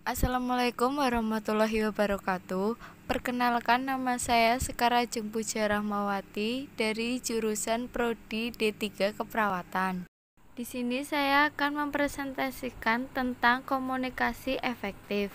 Assalamualaikum warahmatullahi wabarakatuh. Perkenalkan, nama saya Sekar Ajeng Puja Rahmawati dari jurusan Prodi D3 Keperawatan. Di sini saya akan mempresentasikan tentang komunikasi efektif.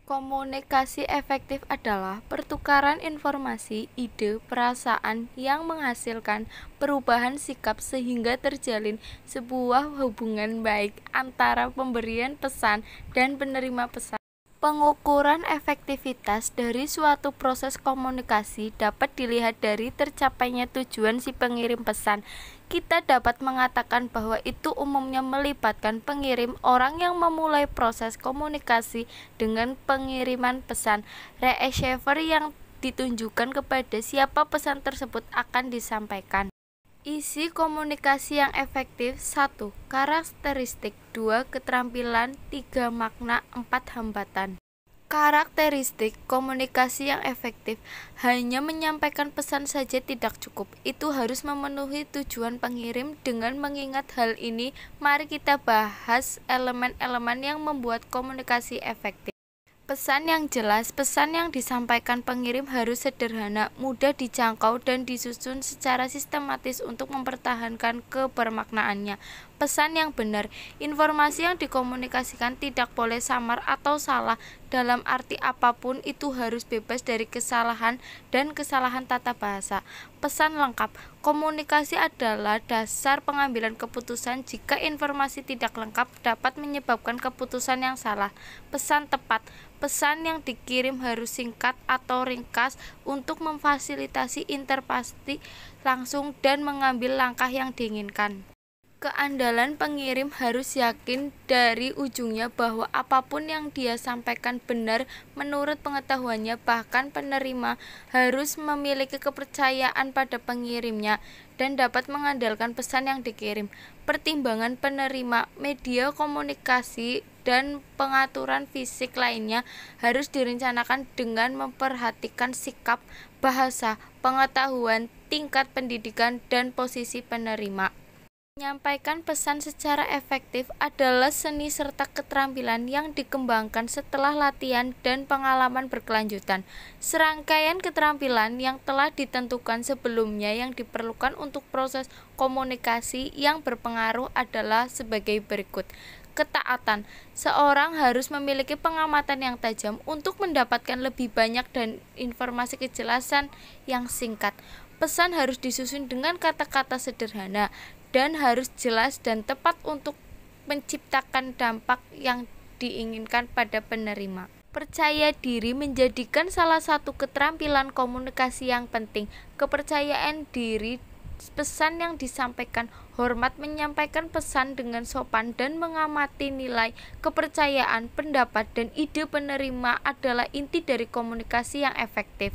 Komunikasi efektif adalah pertukaran informasi, ide, perasaan yang menghasilkan perubahan sikap sehingga terjalin sebuah hubungan baik antara pemberian pesan dan penerima pesan. Pengukuran efektivitas dari suatu proses komunikasi dapat dilihat dari tercapainya tujuan si pengirim pesan. Kita dapat mengatakan bahwa itu umumnya melibatkan pengirim, orang yang memulai proses komunikasi dengan pengiriman pesan, receiver yang ditunjukkan kepada siapa pesan tersebut akan disampaikan. Isi komunikasi yang efektif: 1. Karakteristik, 2. Keterampilan, 3. Makna, 4. Hambatan. Karakteristik komunikasi yang efektif: hanya menyampaikan pesan saja tidak cukup, itu harus memenuhi tujuan pengirim. Dengan mengingat hal ini, mari kita bahas elemen-elemen yang membuat komunikasi efektif. Pesan yang jelas. Pesan yang disampaikan pengirim harus sederhana, mudah dijangkau, dan disusun secara sistematis untuk mempertahankan kebermaknaannya. Pesan yang benar. Informasi yang dikomunikasikan tidak boleh samar atau salah. Dalam arti apapun, itu harus bebas dari kesalahan dan kesalahan tata bahasa. Pesan lengkap. Komunikasi adalah dasar pengambilan keputusan. Jika informasi tidak lengkap, dapat menyebabkan keputusan yang salah. Pesan tepat. Pesan yang dikirim harus singkat atau ringkas untuk memfasilitasi interaksi langsung dan mengambil langkah yang diinginkan. Keandalan pengirim harus yakin dari ujungnya bahwa apapun yang dia sampaikan benar menurut pengetahuannya. Bahkan penerima harus memiliki kepercayaan pada pengirimnya dan dapat mengandalkan pesan yang dikirim. Pertimbangan penerima, media komunikasi, dan pengaturan fisik lainnya harus direncanakan dengan memperhatikan sikap, bahasa, pengetahuan, tingkat pendidikan, dan posisi penerima. Menyampaikan pesan secara efektif adalah seni serta keterampilan yang dikembangkan setelah latihan dan pengalaman berkelanjutan. Serangkaian keterampilan yang telah ditentukan sebelumnya yang diperlukan untuk proses komunikasi yang berpengaruh adalah sebagai berikut. Ketaatan. Seorang harus memiliki pengamatan yang tajam untuk mendapatkan lebih banyak dan informasi kejelasan yang singkat. Pesan harus disusun dengan kata-kata sederhana dan harus jelas dan tepat untuk menciptakan dampak yang diinginkan pada penerima. Percaya diri menjadikan salah satu keterampilan komunikasi yang penting. Kepercayaan diri. Pesan yang disampaikan. Hormat menyampaikan pesan dengan sopan dan mengamati nilai, kepercayaan, pendapat, dan ide penerima adalah inti dari komunikasi yang efektif.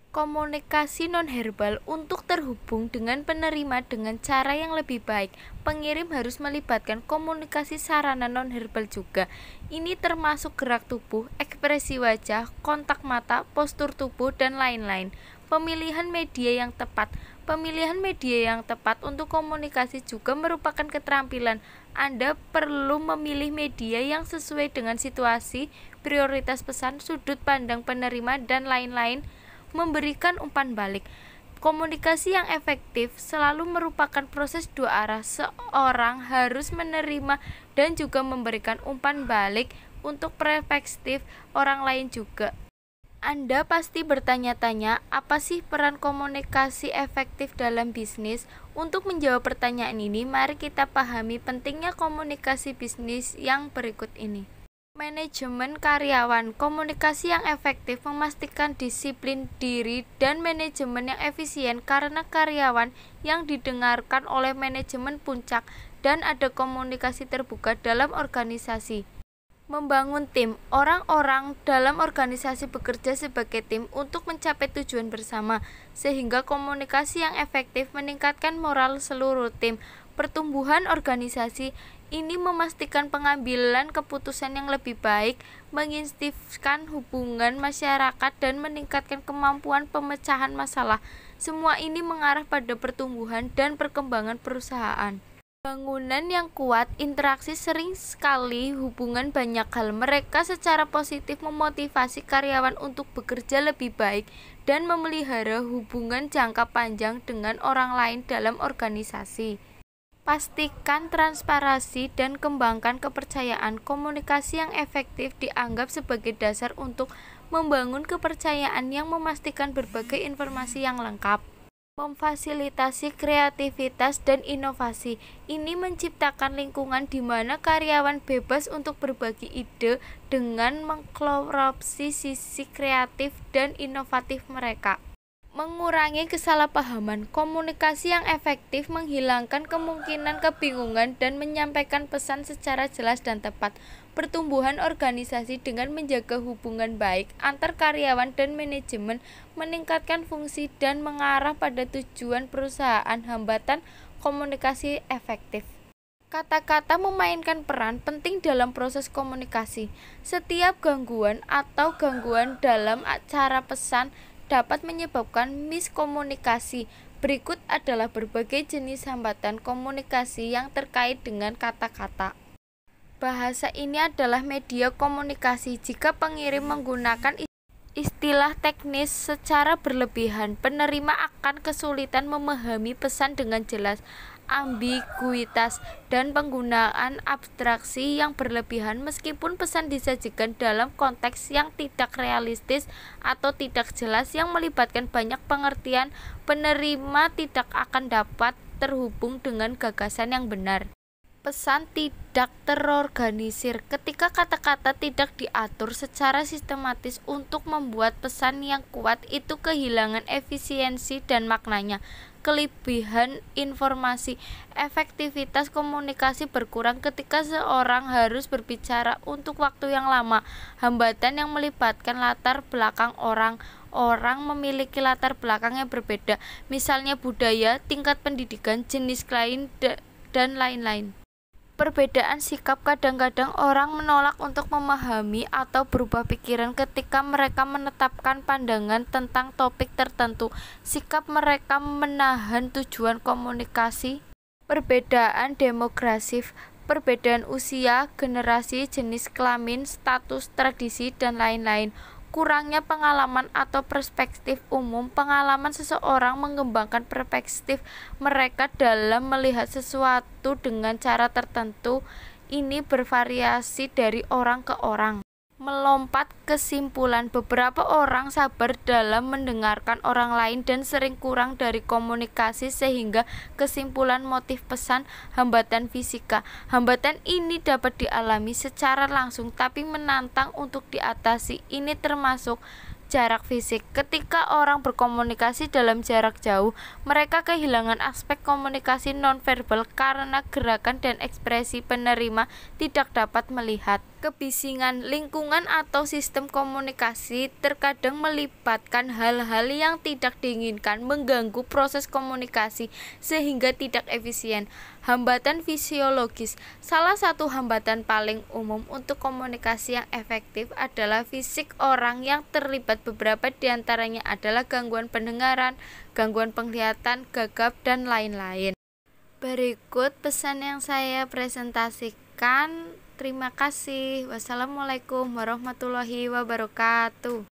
Komunikasi nonverbal. Untuk terhubung dengan penerima dengan cara yang lebih baik, pengirim harus melibatkan komunikasi sarana nonverbal juga. Ini termasuk gerak tubuh, ekspresi wajah, kontak mata, postur tubuh, dan lain-lain. Pemilihan media yang tepat. Pemilihan media yang tepat untuk komunikasi juga merupakan keterampilan. Anda perlu memilih media yang sesuai dengan situasi, prioritas pesan, sudut pandang penerima, dan lain-lain. Memberikan umpan balik. Komunikasi yang efektif selalu merupakan proses dua arah. Seorang harus menerima dan juga memberikan umpan balik untuk perspektif orang lain juga. Anda pasti bertanya-tanya, apa sih peran komunikasi efektif dalam bisnis? Untuk menjawab pertanyaan ini, mari kita pahami pentingnya komunikasi bisnis yang berikut ini. Manajemen karyawan. Komunikasi yang efektif memastikan disiplin diri dan manajemen yang efisien karena karyawan yang didengarkan oleh manajemen puncak dan ada komunikasi terbuka dalam organisasi. Membangun tim. Orang-orang dalam organisasi bekerja sebagai tim untuk mencapai tujuan bersama, sehingga komunikasi yang efektif meningkatkan moral seluruh tim. Pertumbuhan organisasi. Ini memastikan pengambilan keputusan yang lebih baik, menginsentifkan hubungan masyarakat, dan meningkatkan kemampuan pemecahan masalah. Semua ini mengarah pada pertumbuhan dan perkembangan perusahaan. Bangunan yang kuat, interaksi sering sekali hubungan banyak hal. Mereka secara positif memotivasi karyawan untuk bekerja lebih baik dan memelihara hubungan jangka panjang dengan orang lain dalam organisasi. Pastikan transparansi dan kembangkan kepercayaan. Komunikasi yang efektif dianggap sebagai dasar untuk membangun kepercayaan yang memastikan berbagai informasi yang lengkap. Memfasilitasi kreativitas dan inovasi. Ini menciptakan lingkungan di mana karyawan bebas untuk berbagi ide dengan mengkorupsi sisi kreatif dan inovatif mereka. Mengurangi kesalahpahaman. Komunikasi yang efektif menghilangkan kemungkinan kebingungan dan menyampaikan pesan secara jelas dan tepat. Pertumbuhan organisasi dengan menjaga hubungan baik antar karyawan dan manajemen, meningkatkan fungsi dan mengarah pada tujuan perusahaan. Hambatan komunikasi efektif. Kata-kata memainkan peran penting dalam proses komunikasi. Setiap gangguan atau gangguan dalam cara pesan dapat menyebabkan miskomunikasi. Berikut adalah berbagai jenis hambatan komunikasi yang terkait dengan kata-kata. Bahasa ini adalah media komunikasi. Jika pengirim menggunakan istilah teknis secara berlebihan, penerima akan kesulitan memahami pesan dengan jelas. Ambiguitas dan penggunaan abstraksi yang berlebihan. Meskipun pesan disajikan dalam konteks yang tidak realistis atau tidak jelas yang melibatkan banyak pengertian, penerima tidak akan dapat terhubung dengan gagasan yang benar. Pesan tidak terorganisir. Ketika kata-kata tidak diatur secara sistematis untuk membuat pesan yang kuat, itu kehilangan efisiensi dan maknanya. Kelebihan informasi. Efektivitas komunikasi berkurang ketika seorang harus berbicara untuk waktu yang lama. Hambatan yang melibatkan latar belakang orang memiliki latar belakang yang berbeda, misalnya budaya, tingkat pendidikan, jenis klien, dan lain-lain. Perbedaan sikap. Kadang-kadang orang menolak untuk memahami atau berubah pikiran ketika mereka menetapkan pandangan tentang topik tertentu. Sikap mereka menahan tujuan komunikasi. Perbedaan demografis. Perbedaan usia, generasi, jenis kelamin, status, tradisi, dan lain-lain. Kurangnya pengalaman atau perspektif umum. Pengalaman seseorang mengembangkan perspektif mereka dalam melihat sesuatu dengan cara tertentu. Ini bervariasi dari orang ke orang. Melompat kesimpulan. Beberapa orang sabar dalam mendengarkan orang lain dan sering kurang dari komunikasi sehingga kesimpulan motif pesan. Hambatan fisika. Hambatan ini dapat dialami secara langsung tapi menantang untuk diatasi. Ini termasuk jarak fisik. Ketika orang berkomunikasi dalam jarak jauh, mereka kehilangan aspek komunikasi nonverbal karena gerakan dan ekspresi penerima tidak dapat melihat. Kebisingan. Lingkungan atau sistem komunikasi terkadang melibatkan hal-hal yang tidak diinginkan, mengganggu proses komunikasi sehingga tidak efisien. Hambatan fisiologis. Salah satu hambatan paling umum untuk komunikasi yang efektif adalah fisik orang yang terlibat. Beberapa diantaranya adalah gangguan pendengaran, gangguan penglihatan, gagap, dan lain-lain. Berikut pesan yang saya presentasikan. Terima kasih. Wassalamualaikum warahmatullahi wabarakatuh.